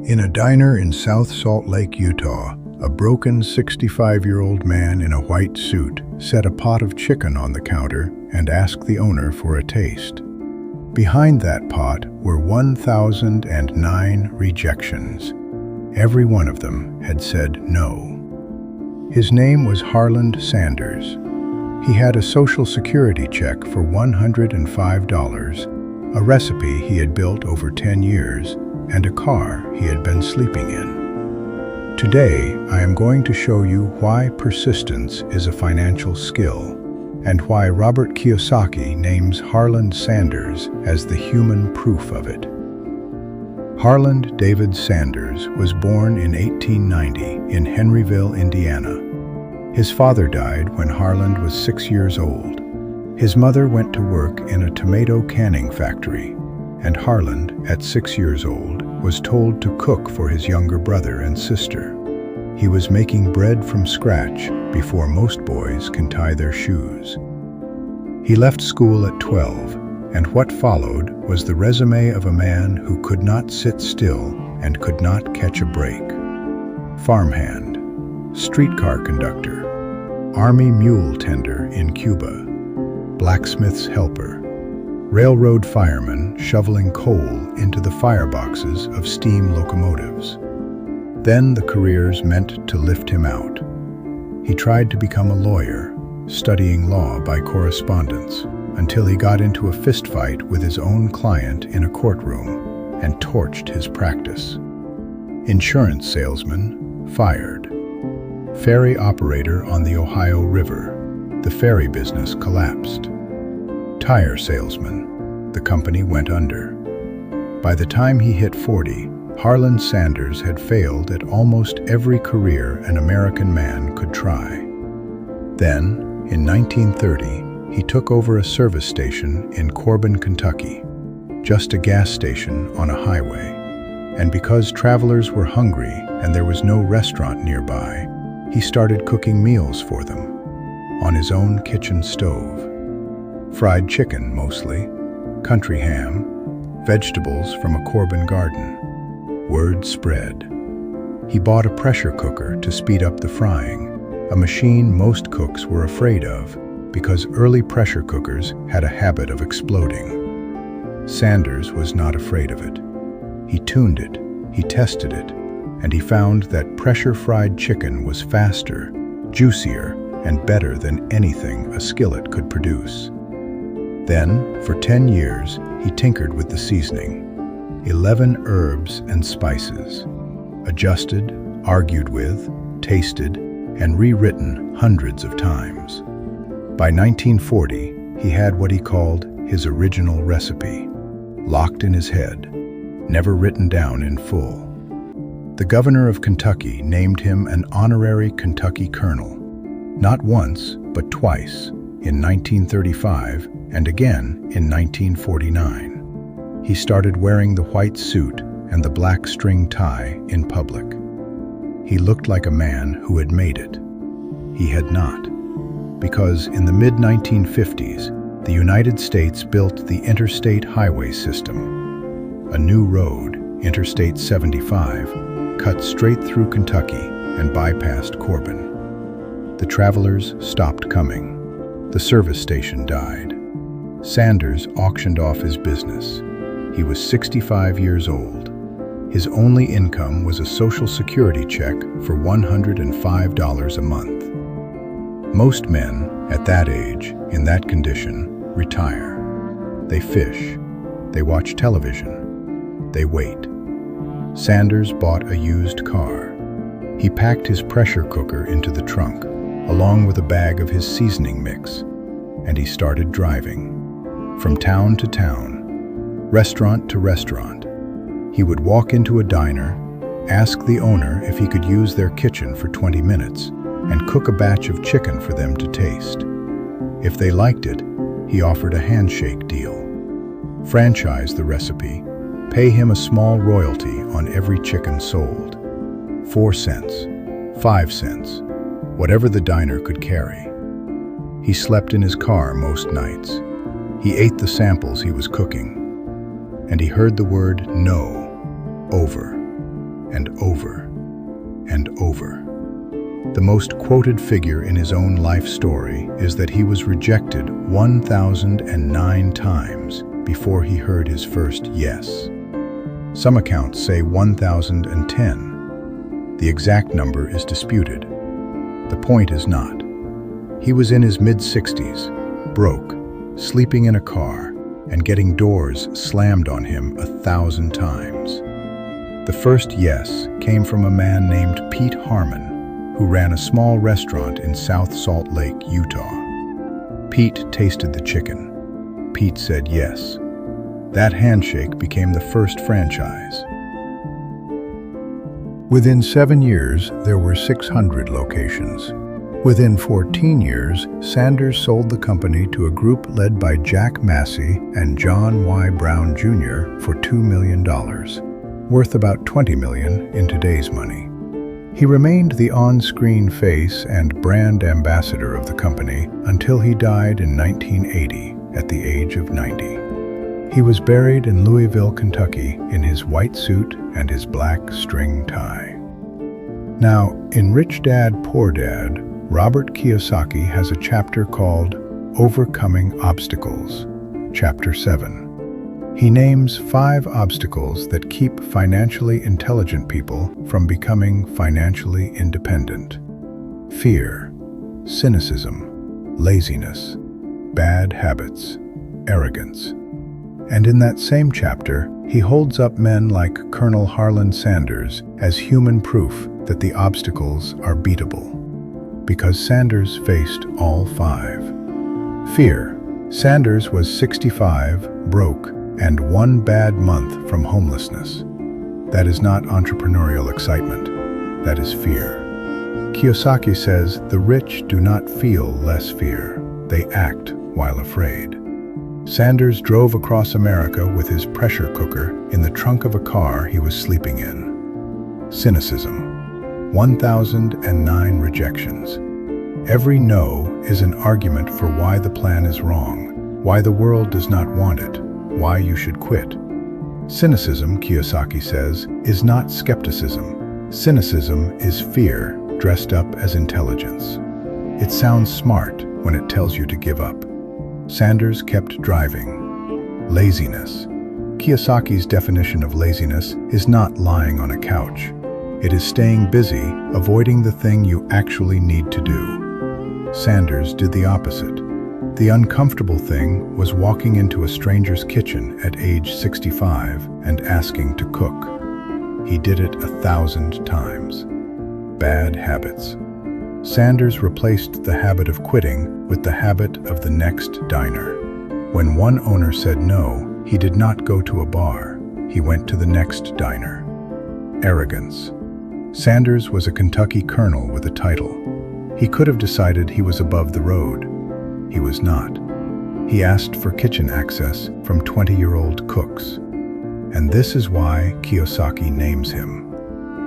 In a diner in South Salt Lake, Utah, a broken 65-year-old man in a white suit set a pot of chicken on the counter and asked the owner for a taste. Behind that pot were 1,009 rejections. Every one of them had said no. His name was Harland Sanders. He had a Social Security check for $105, a recipe he had built over 10 years, and a car he had been sleeping in. Today, I am going to show you why persistence is a financial skill, and why Robert Kiyosaki names Harland Sanders as the human proof of it. Harland David Sanders was born in 1890 in Henryville, Indiana. His father died when Harland was 6 years old. His mother went to work in a tomato canning factory, and Harland, at 6 years old, was told to cook for his younger brother and sister. He was making bread from scratch before most boys can tie their shoes. He left school at 12, and what followed was the resume of a man who could not sit still and could not catch a break. Farmhand, streetcar conductor, army mule tender in Cuba, blacksmith's helper, railroad fireman shoveling coal into the fireboxes of steam locomotives. Then the careers meant to lift him out. He tried to become a lawyer, studying law by correspondence, until he got into a fistfight with his own client in a courtroom and torched his practice. Insurance salesman, fired. Ferry operator on the Ohio River. The ferry business collapsed. Tire salesman. The company went under. By the time he hit 40, Harland Sanders had failed at almost every career an American man could try. Then, in 1930, he took over a service station in Corbin, Kentucky, just a gas station on a highway. And because travelers were hungry and there was no restaurant nearby, he started cooking meals for them on his own kitchen stove. Fried chicken, mostly, country ham, vegetables from a Corbin garden. Word spread. He bought a pressure cooker to speed up the frying, a machine most cooks were afraid of because early pressure cookers had a habit of exploding. Sanders was not afraid of it. He tuned it, he tested it, and he found that pressure-fried chicken was faster, juicier, and better than anything a skillet could produce. Then, for 10 years, he tinkered with the seasoning. 11 herbs and spices, adjusted, argued with, tasted, and rewritten hundreds of times. By 1940, he had what he called his original recipe, locked in his head, never written down in full. The governor of Kentucky named him an honorary Kentucky colonel, not once, but twice, in 1935 and again in 1949. He started wearing the white suit and the black string tie in public. He looked like a man who had made it. He had not, because in the mid-1950s, the United States built the Interstate highway system. A new road, Interstate 75, cut straight through Kentucky and bypassed Corbin. The travelers stopped coming. The service station died. Sanders auctioned off his business. He was 65 years old. His only income was a Social Security check for $105 a month. Most men, at that age, in that condition, retire. They fish. They watch television. They wait. Sanders bought a used car. He packed his pressure cooker into the trunk, along with a bag of his seasoning mix, and he started driving. From town to town, restaurant to restaurant. He would walk into a diner, ask the owner if he could use their kitchen for 20 minutes, and cook a batch of chicken for them to taste. If they liked it, he offered a handshake deal. Franchise the recipe, pay him a small royalty on every chicken sold. 4 cents, 5 cents, whatever the diner could carry. He slept in his car most nights. He ate the samples he was cooking. And he heard the word no over and over and over. The most quoted figure in his own life story is that he was rejected 1,009 times before he heard his first yes. Some accounts say 1,010. The exact number is disputed. The point is not. He was in his mid-60s, broke, sleeping in a car, and getting doors slammed on him 1,000 times. The first yes came from a man named Pete Harman, who ran a small restaurant in South Salt Lake, Utah. Pete tasted the chicken. Pete said yes. That handshake became the first franchise. Within 7 years, there were 600 locations. Within 14 years, Sanders sold the company to a group led by Jack Massey and John Y. Brown Jr. for $2 million, worth about $20 million in today's money. He remained the on-screen face and brand ambassador of the company until he died in 1980 at the age of 90. He was buried in Louisville, Kentucky, in his white suit and his black string tie. Now, in Rich Dad, Poor Dad, Robert Kiyosaki has a chapter called Overcoming Obstacles, Chapter 7. He names 5 obstacles that keep financially intelligent people from becoming financially independent. Fear, cynicism, laziness, bad habits, arrogance. And in that same chapter, he holds up men like Colonel Harland Sanders as human proof that the obstacles are beatable. Because Sanders faced all 5. Fear. Sanders was 65, broke, and 1 bad month from homelessness. That is not entrepreneurial excitement. That is fear. Kiyosaki says, the rich do not feel less fear. They act while afraid. Sanders drove across America with his pressure cooker in the trunk of a car he was sleeping in. Cynicism. 1,009 rejections. Every no is an argument for why the plan is wrong, why the world does not want it, why you should quit. Cynicism, Kiyosaki says, is not skepticism. Cynicism is fear dressed up as intelligence. It sounds smart when it tells you to give up. Sanders kept driving. Laziness. Kiyosaki's definition of laziness is not lying on a couch. It is staying busy, avoiding the thing you actually need to do. Sanders did the opposite. The uncomfortable thing was walking into a stranger's kitchen at age 65 and asking to cook. He did it 1,000 times. Bad habits. Sanders replaced the habit of quitting with the habit of the next diner. When one owner said no, he did not go to a bar. He went to the next diner. Arrogance. Sanders was a Kentucky colonel with a title. He could have decided he was above the road. He was not. He asked for kitchen access from 20-year-old cooks. And this is why Kiyosaki names him.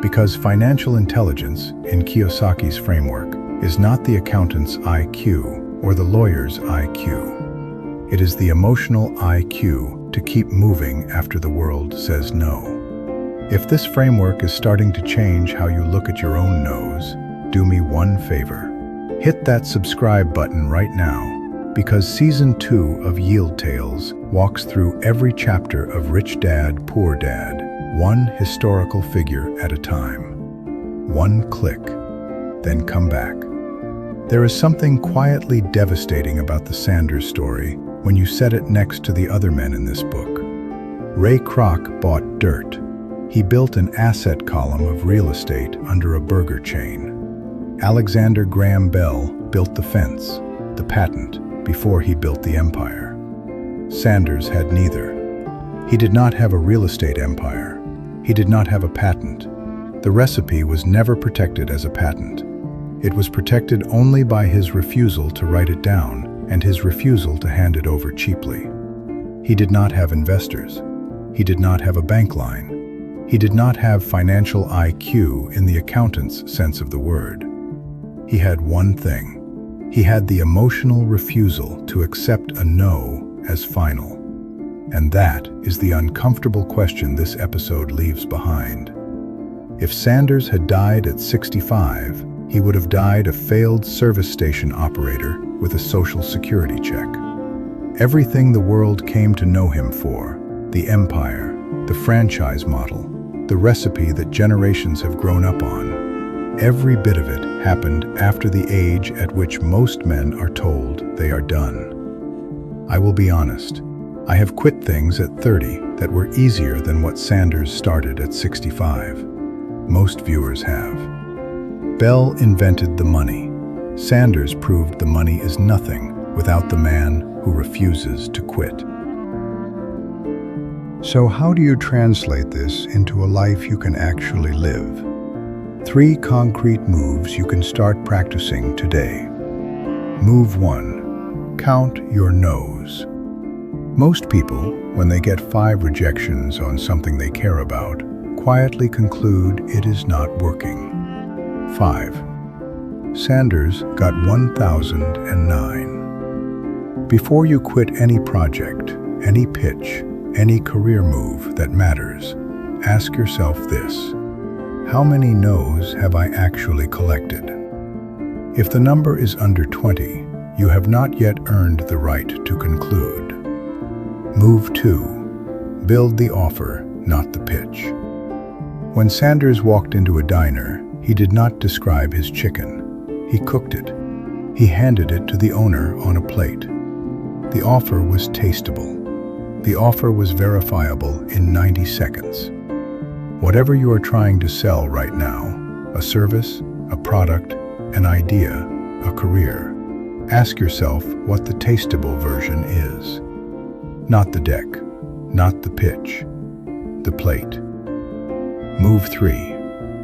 Because financial intelligence, in Kiyosaki's framework, is not the accountant's IQ or the lawyer's IQ. It is the emotional IQ to keep moving after the world says no. If this framework is starting to change how you look at your own no's, do me one favor. Hit that subscribe button right now, because Season 2 of Yield Tales walks through every chapter of Rich Dad, Poor Dad, one historical figure at a time. One click, then come back. There is something quietly devastating about the Sanders story when you set it next to the other men in this book. Ray Kroc bought dirt. He built an asset column of real estate under a burger chain. Alexander Graham Bell built the fence, the patent, before he built the empire. Sanders had neither. He did not have a real estate empire. He did not have a patent. The recipe was never protected as a patent. It was protected only by his refusal to write it down and his refusal to hand it over cheaply. He did not have investors. He did not have a bank line. He did not have financial IQ in the accountant's sense of the word. He had one thing. He had the emotional refusal to accept a no as final. And that is the uncomfortable question this episode leaves behind. If Sanders had died at 65, he would have died a failed service station operator with a social security check. Everything the world came to know him for, the empire, the franchise model, the recipe that generations have grown up on, every bit of it happened after the age at which most men are told they are done. I will be honest, I have quit things at 30 that were easier than what Sanders started at 65. Most viewers have. Bell invented the money. Sanders proved the money is nothing without the man who refuses to quit. So how do you translate this into a life you can actually live? 3 concrete moves you can start practicing today. Move 1. Count your no's. Most people, when they get 5 rejections on something they care about, quietly conclude it is not working. 5. Sanders got 1009. Before you quit any project, any pitch, any career move that matters, ask yourself this: how many no's have I actually collected? If the number is under 20, you have not yet earned the right to conclude. Move 2. Build the offer, not the pitch. When Sanders walked into a diner, he did not describe his chicken. He cooked it. He handed it to the owner on a plate. The offer was tasteable. The offer was verifiable in 90 seconds. Whatever you are trying to sell right now, a service, a product, an idea, a career, ask yourself what the tasteable version is. Not the deck, not the pitch, the plate. Move 3.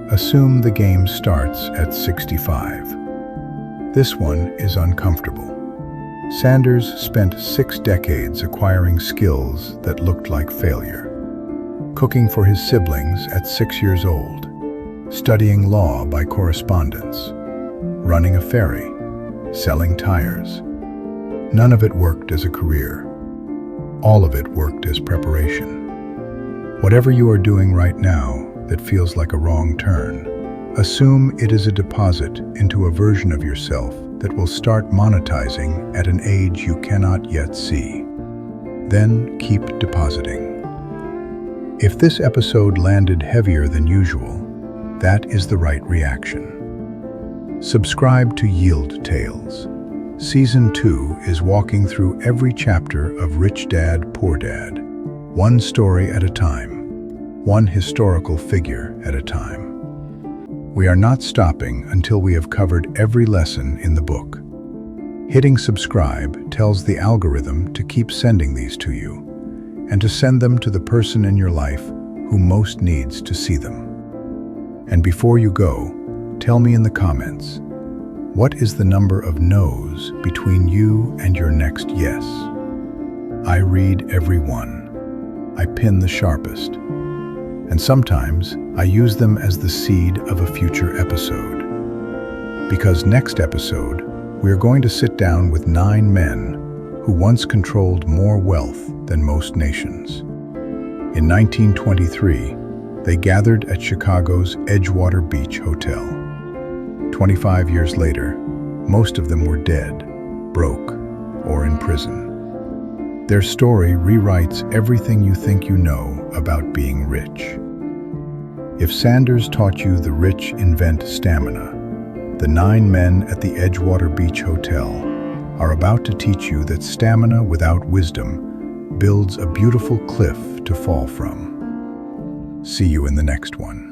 Assume the game starts at 65. This one is uncomfortable. Sanders spent 6 decades acquiring skills that looked like failure. Cooking for his siblings at 6 years old, studying law by correspondence, running a ferry, selling tires. None of it worked as a career. All of it worked as preparation. Whatever you are doing right now that feels like a wrong turn, assume it is a deposit into a version of yourself that will start monetizing at an age you cannot yet see. Then keep depositing. If this episode landed heavier than usual, that is the right reaction. Subscribe to Yield Tales. Season 2 is walking through every chapter of Rich Dad, Poor Dad, one story at a time, one historical figure at a time. We are not stopping until we have covered every lesson in the book. Hitting subscribe tells the algorithm to keep sending these to you, and to send them to the person in your life who most needs to see them. And before you go, tell me in the comments, what is the number of no's between you and your next yes? I read every one. I pin the sharpest. And sometimes I use them as the seed of a future episode. Because next episode, we are going to sit down with 9 men who once controlled more wealth than most nations. In 1923, they gathered at Chicago's Edgewater Beach Hotel. 25 years later, most of them were dead, broke, or in prison. Their story rewrites everything you think you know about being rich. If Sanders taught you the rich invent stamina, the 9 men at the Edgewater Beach Hotel are about to teach you that stamina without wisdom builds a beautiful cliff to fall from. See you in the next one.